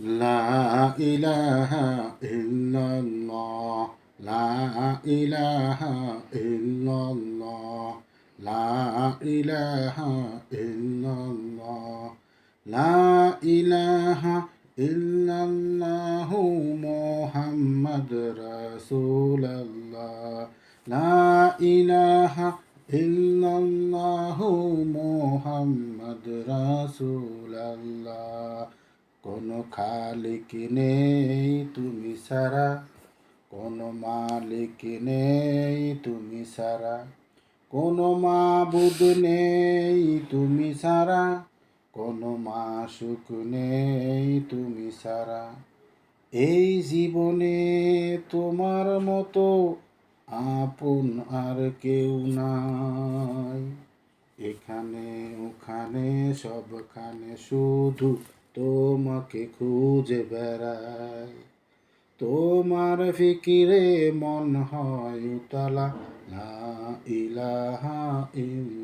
লা ইলাহা ইল্লাল্লাহ, লা ইলাহা ইল্লাল্লাহ, লা ইলাহা ইল্লাল্লাহ, লা ইলাহা ইল্লাল্লাহু মুহাম্মাদ রাসূলুল্লাহ, লা ইলাহা ইল্লাল্লাহু মুহাম্মাদ রাসূলুল্লাহ। কোনো খালিক নেই তুমি ছাড়া, কোনো মালিক নেই তুমি ছাড়া, কোনো মাবুদ নেই তুমি ছাড়া, কোনো মাশুক নেই তুমি ছাড়া। এই জীবনে তোমার মতো আপন আর কেউ নাই। এখানে ওখানে সবখানে শুধু তোমাকে খুঁজে বেড়াই। তোমার ফিকিরে মন হয় উতলা, লা ইলাহা ইল্লাল্লাহ।